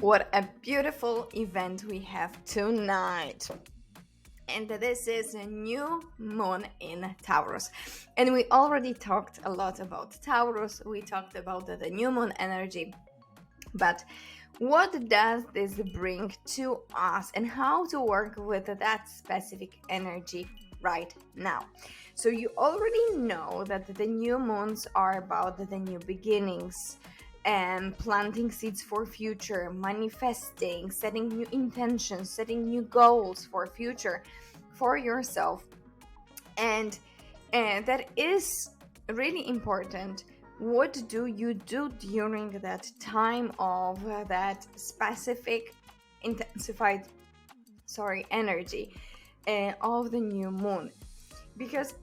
What a beautiful event we have tonight. And this is a new moon in Taurus. And we already talked a lot about Taurus. We talked about the new moon energy. But what does this bring to us and how to work with that specific energy right now? So, you already know that the new moons are about the new beginnings and planting seeds for future, manifesting, setting new intentions, setting new goals for future for yourself. And that is really important. What do you do during that time of that specific intensified energy of the new moon? Because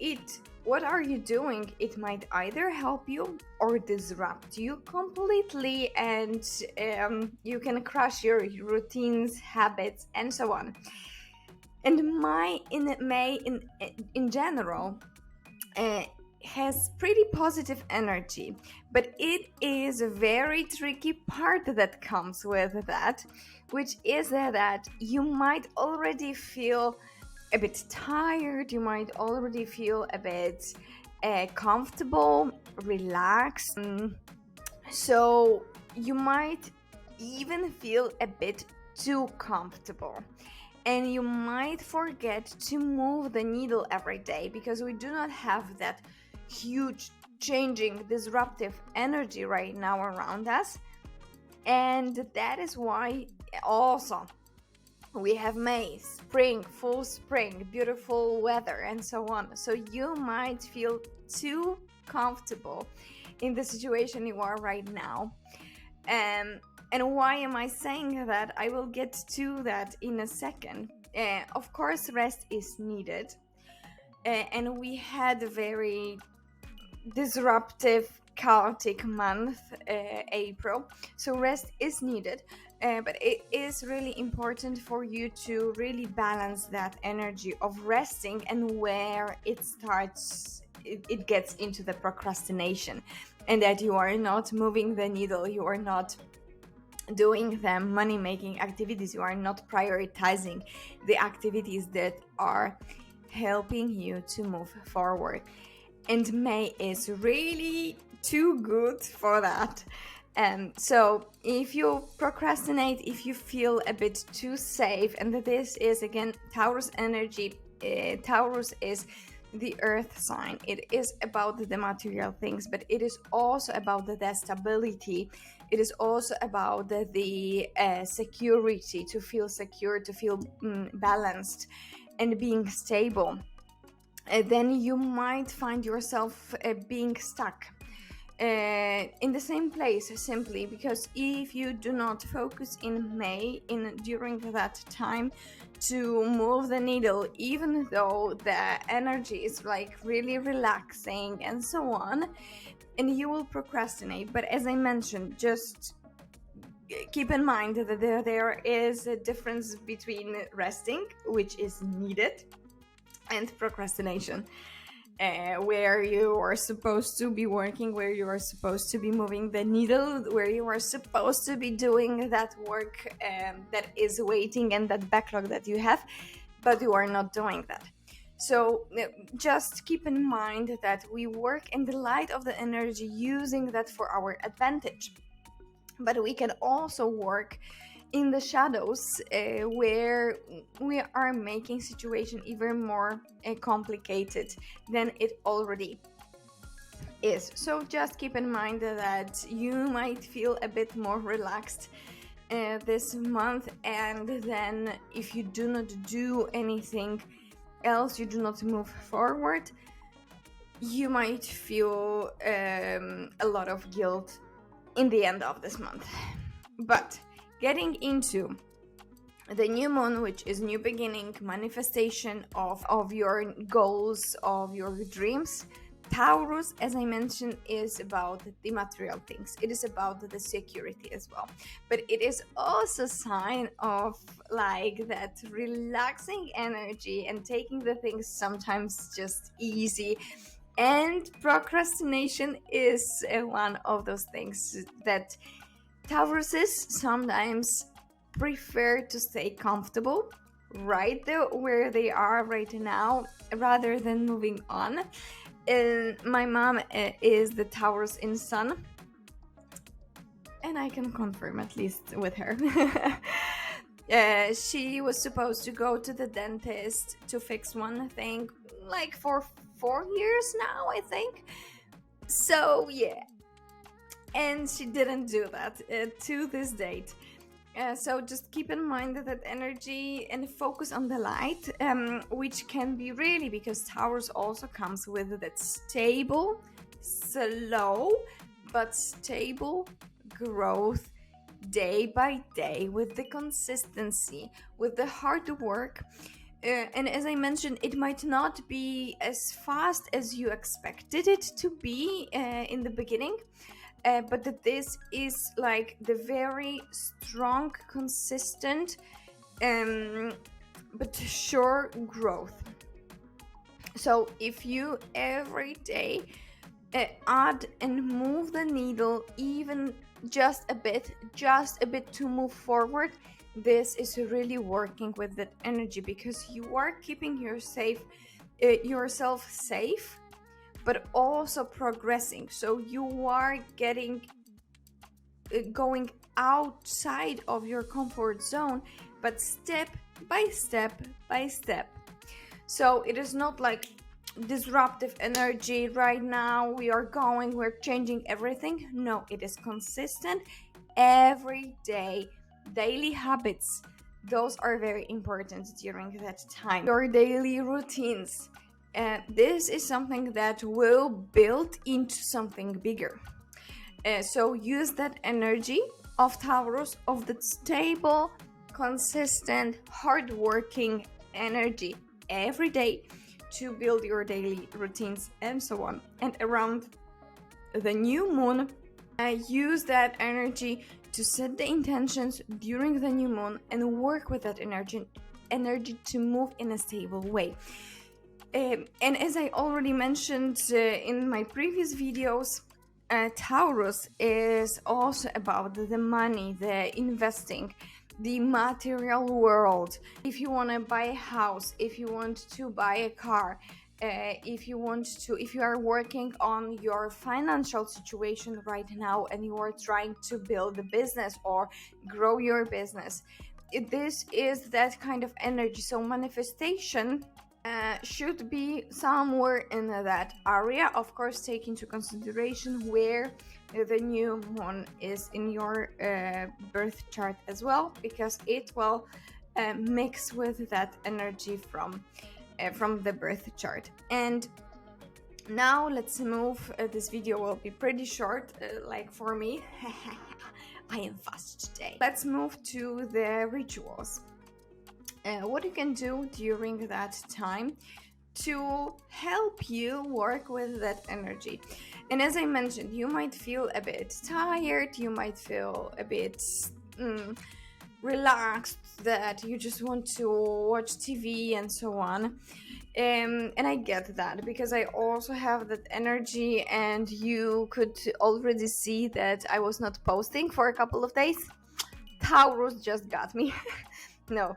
what are you doing? It might either help you or disrupt you completely, and you can crush your routines, habits, and so on. And May in general uh, has pretty positive energy, but it is a very tricky part that comes with that, which is that you might already feel a bit tired, you might already feel a bit comfortable, relaxed. So you might even feel a bit too comfortable. And you might forget to move the needle every day because we do not have that huge, changing, disruptive energy right now around us. And that is why also we have May, spring, full spring, beautiful weather, and so on. So you might feel too comfortable in the situation you are right now. And why am I saying that? I will get to that in a second. Of course, rest is needed. And we had a very disruptive, chaotic month, April. So rest is needed. But it is really important for you to really balance that energy of resting and where it starts, it gets into the procrastination, and that you are not moving the needle, you are not doing the money making activities, you are not prioritizing the activities that are helping you to move forward. And May is really too good for that. So if you procrastinate, if you feel a bit too safe, and this is again Taurus energy, Taurus is the earth sign. It is about the material things, but it is also about the stability. It is also about the security, to feel secure, to feel balanced and being stable. Then you might find yourself being stuck in the same place, simply because if you do not focus in May, in during that time, to move the needle, even though the energy is like really relaxing and so on, and you will procrastinate. But as I mentioned, just keep in mind that there is a difference between resting, which is needed, and procrastination, where you are supposed to be working, where you are supposed to be moving the needle, where you are supposed to be doing that work that is waiting and that backlog that you have, but you are not doing that. So just keep in mind that we work in the light of the energy, using that for our advantage. But we can also work in the shadows, where we are making situation even more complicated than it already is. So just keep in mind that you might feel a bit more relaxed this month, and then if you do not do anything else, you do not move forward, you might feel a lot of guilt in the end of this month. But getting into the new moon, which is new beginning, manifestation of your goals, of your dreams. Taurus, as I mentioned, is about the material things. It is about the security as well. But it is also a sign of like that relaxing energy and taking the things sometimes just easy. And procrastination is one of those things that Tauruses sometimes prefer to stay comfortable right there where they are right now rather than moving on. And my mom is the Taurus in Sun, and I can confirm at least with her. She was supposed to go to the dentist to fix one thing like for 4 years now, I think. So yeah, and she didn't do that to this date. So just keep in mind that energy and focus on the light, which can be really, because Taurus also comes with that stable, slow, but stable growth day by day, with the consistency, with the hard work. And as I mentioned, it might not be as fast as you expected it to be in the beginning, but that this is like the very strong, consistent, but sure growth. So if you every day add and move the needle even just a bit to move forward, this is really working with that energy, because you are keeping yourself safe, but also progressing. So you are going outside of your comfort zone, but step by step by step. So it is not like disruptive energy right now, we're changing everything. No, it is consistent every day, daily habits. Those are very important during that time. Your daily routines, this is something that will build into something bigger. So use that energy of Taurus, of that stable, consistent, hardworking energy every day to build your daily routines and so on. And around the new moon, use that energy to set the intentions during the new moon and work with that energy to move in a stable way. And as I already mentioned in my previous videos, Taurus is also about the money, the investing, the material world. If you want to buy a house, if you want to buy a car, if you are working on your financial situation right now and you are trying to build a business or grow your business, this is that kind of energy. So manifestation should be somewhere in that area. Of course, take into consideration where the new moon is in your birth chart as well, because it will mix with that energy from the birth chart. And now let's move. This video will be pretty short, like for me. I am fast today. Let's move to the rituals. What you can do during that time to help you work with that energy. And as I mentioned, you might feel a bit tired, you might feel a bit relaxed, that you just want to watch TV and so on. And I get that, because I also have that energy, and you could already see that I was not posting for a couple of days. Taurus just got me. No,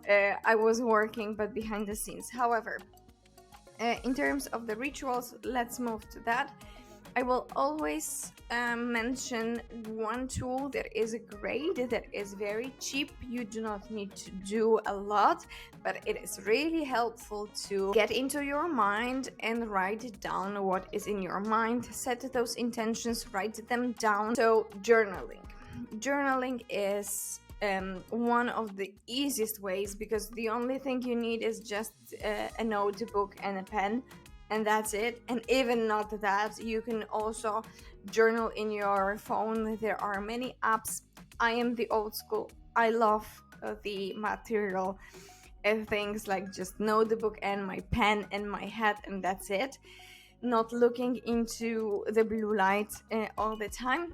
I was working, but behind the scenes. However, in terms of the rituals, let's move to that. I will always mention one tool that is great, that is very cheap. You do not need to do a lot, but it is really helpful to get into your mind and write down what is in your mind. Set those intentions, write them down. So journaling is one of the easiest ways, because the only thing you need is just a notebook and a pen, and that's it. And even not that, you can also journal in your phone. There are many apps. I am the old school. I love the material things, like just notebook and my pen and my hat, and that's it. Not looking into the blue light all the time.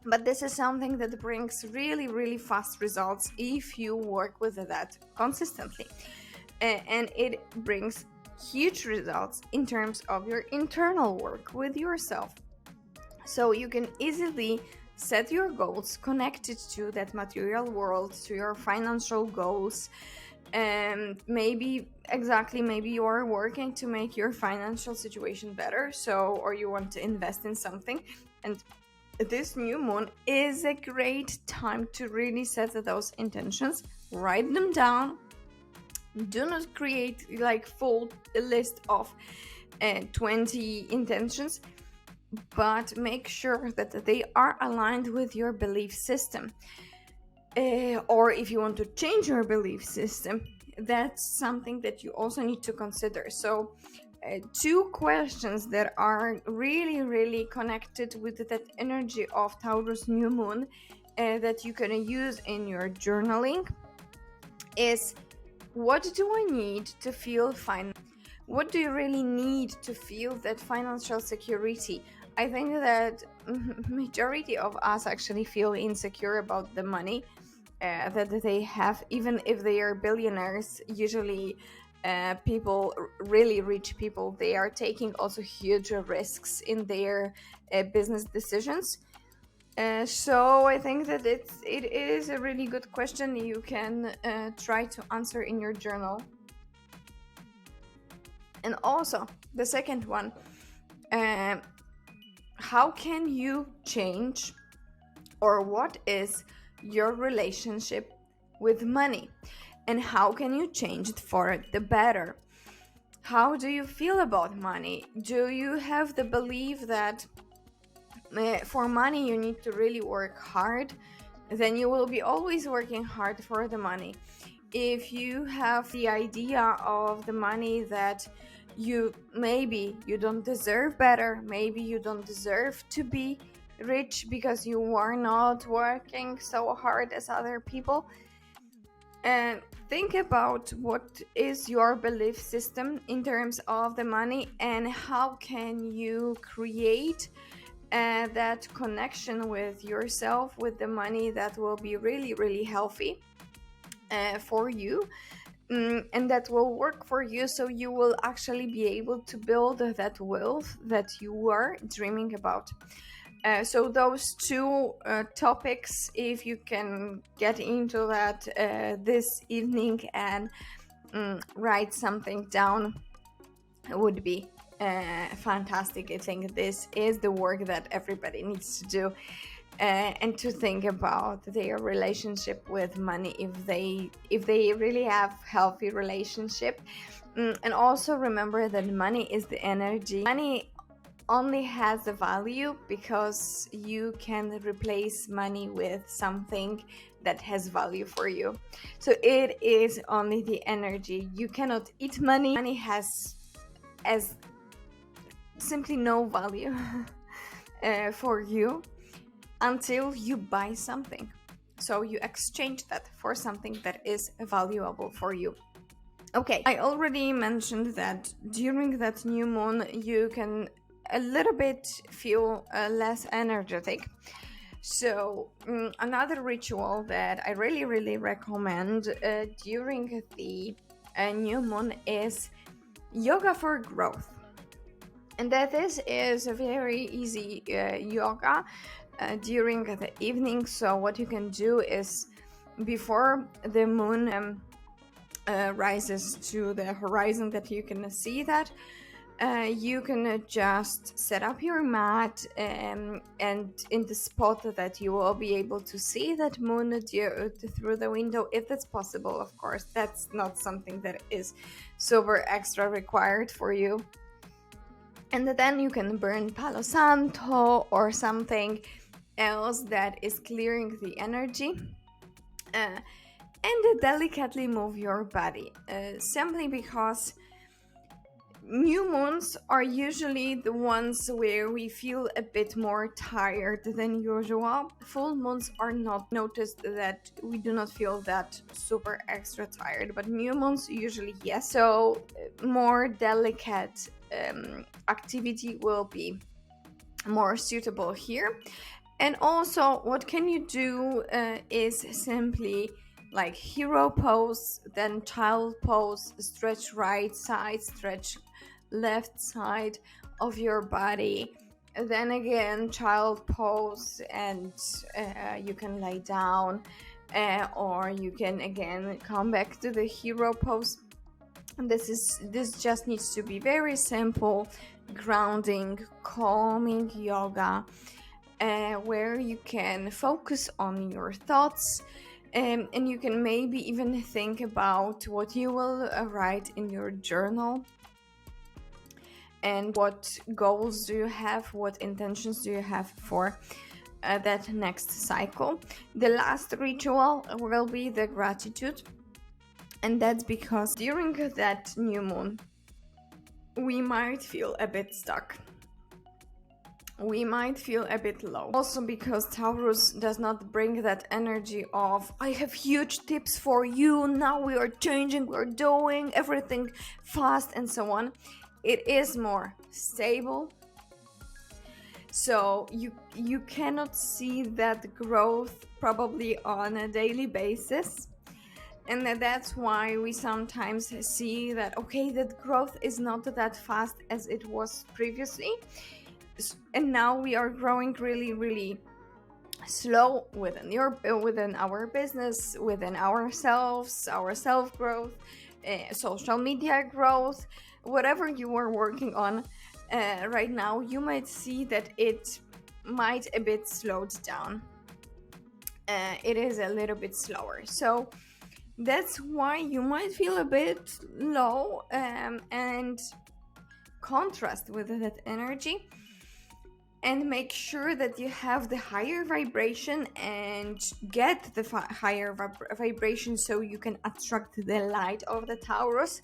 But this is something that brings really, really fast results if you work with that consistently. And it brings huge results in terms of your internal work with yourself. So you can easily set your goals connected to that material world, to your financial goals. And maybe you are working to make your financial situation better, or you want to invest in something, and this new moon is a great time to really set those intentions. Write them down. Do not create like full list of 20 intentions, but make sure that they are aligned with your belief system. Or if you want to change your belief system, that's something that you also need to consider. So two questions that are really, really connected with that energy of Taurus new moon that you can use in your journaling is: what do I need to feel fine? What do you really need to feel that financial security? I think that majority of us actually feel insecure about the money that they have, even if they are billionaires. Usually people, really rich people, they are taking also huge risks in their business decisions. So I think that it is a really good question you can try to answer in your journal. And also the second one, how can you change, or what is your relationship with money, and how can you change it for the better? How do you feel about money? Do you have the belief that for money you need to really work hard? Then you will be always working hard for the money. If you have the idea of the money that maybe you don't deserve better, maybe you don't deserve to be rich because you are not working so hard as other people, and think about what is your belief system in terms of the money, and how can you create that connection with yourself, with the money, that will be really, really healthy for you, and that will work for you, so you will actually be able to build that wealth that you are dreaming about. So those two topics, if you can get into that this evening and write something down, would be fantastic. I think this is the work that everybody needs to do, and to think about their relationship with money, if they really have healthy relationship. And also remember that money is the energy. Money only has a value because you can replace money with something that has value for you. So it is only the energy. You cannot eat money. Money has as simply no value for you until you buy something. So you exchange that for something that is valuable for you. Okay, I already mentioned that during that new moon you can a little bit feel less energetic. So another ritual that I really, really recommend during the new moon is yoga for growth. And that is a very easy yoga during the evening. So what you can do is, before the moon rises to the horizon, that you can see that, you can just set up your mat and in the spot that you will be able to see that moon through the window, if that's possible. Of course, that's not something that is super extra required for you. And then you can burn Palo Santo or something else that is clearing the energy, and delicately move your body, simply because new moons are usually the ones where we feel a bit more tired than usual. Full moons are not. Noticed that we do not feel that super extra tired, but new moons usually yes. So more delicate activity will be more suitable here. And also, what can you do is simply like hero pose, then child pose, stretch right side, stretch left side of your body, Then again, child pose, and you can lay down, or you can again come back to the hero pose. This just needs to be very simple, grounding, calming yoga, where you can focus on your thoughts, and you can maybe even think about what you will write in your journal, and what goals do you have, what intentions do you have for that next cycle. The last ritual will be the gratitude, and that's because during that new moon we might feel a bit stuck, we might feel a bit low. Also because Taurus does not bring that energy of, I have huge tips for you, now we are changing, we're doing everything fast and so on. It is more stable. So you cannot see that growth probably on a daily basis. And that's why we sometimes see that, okay, that growth is not that fast as it was previously. And now we are growing really, really slow within our business, within ourselves, our self-growth, social media growth, whatever you are working on right now, you might see that it might a bit slowed down. It is a little bit slower. So that's why you might feel a bit low, and contrast with that energy, and make sure that you have the higher vibration and get the higher vibration so you can attract the light of the Taurus,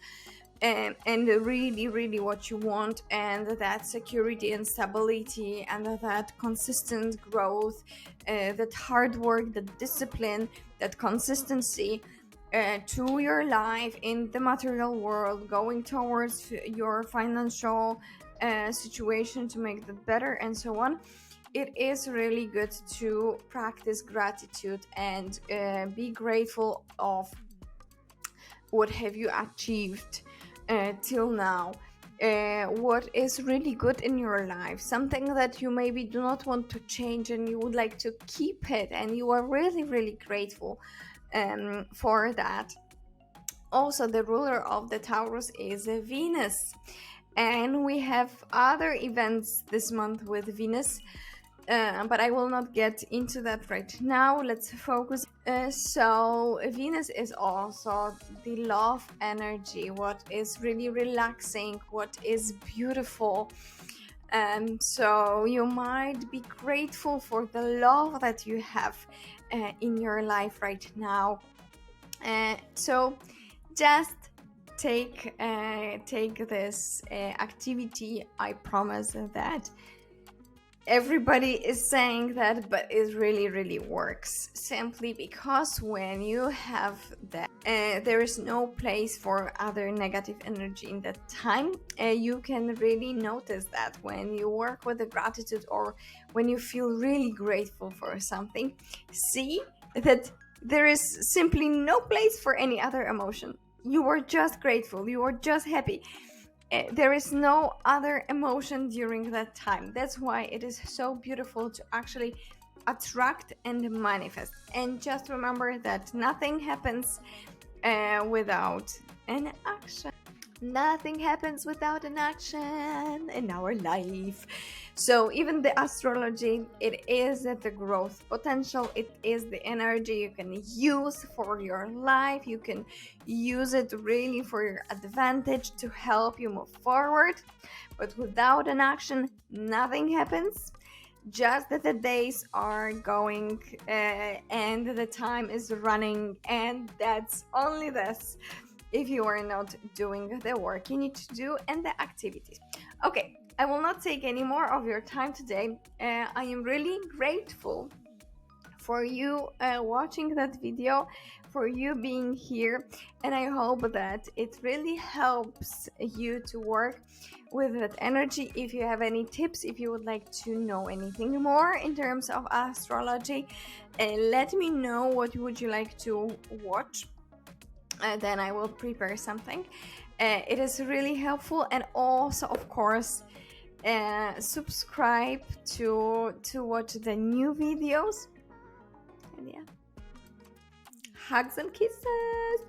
and really, really what you want, and that security and stability, and that consistent growth, that hard work, that discipline, that consistency to your life in the material world, going towards your financial situation to make that better, and so on. It is really good to practice gratitude and be grateful of what have you achieved till now, what is really good in your life, something that you maybe do not want to change and you would like to keep it, and you are really, really grateful for that. Also, the ruler of the Taurus is Venus, and we have other events this month with Venus, but I will not get into that right now. Let's focus. So Venus is also the love energy, what is really relaxing, what is beautiful. And so you might be grateful for the love that you have in your life right now. So just take this activity. I promise that everybody is saying that, but it really, really works, simply because when you have that, there is no place for other negative energy in that time. You can really notice that when you work with the gratitude, or when you feel really grateful for something, see that there is simply no place for any other emotion. You are just grateful, you are just happy. There is no other emotion during that time. That's why it is so beautiful to actually attract and manifest. And just remember that nothing happens without an action. Nothing happens without an action in our life. So even the astrology, it is the growth potential, it is the energy you can use for your life. You can use it really for your advantage to help you move forward. But without an action, nothing happens. Just that the days are going and the time is running, and that's only this if you are not doing the work you need to do and the activities. Okay, I will not take any more of your time today. I am really grateful for you watching that video, for you being here, and I hope that it really helps you to work with that energy. If you have any tips, if you would like to know anything more in terms of astrology, let me know. What would you like to watch? Then I will prepare something. It is really helpful. And also, of course, subscribe to watch the new videos. And yeah, hugs and kisses.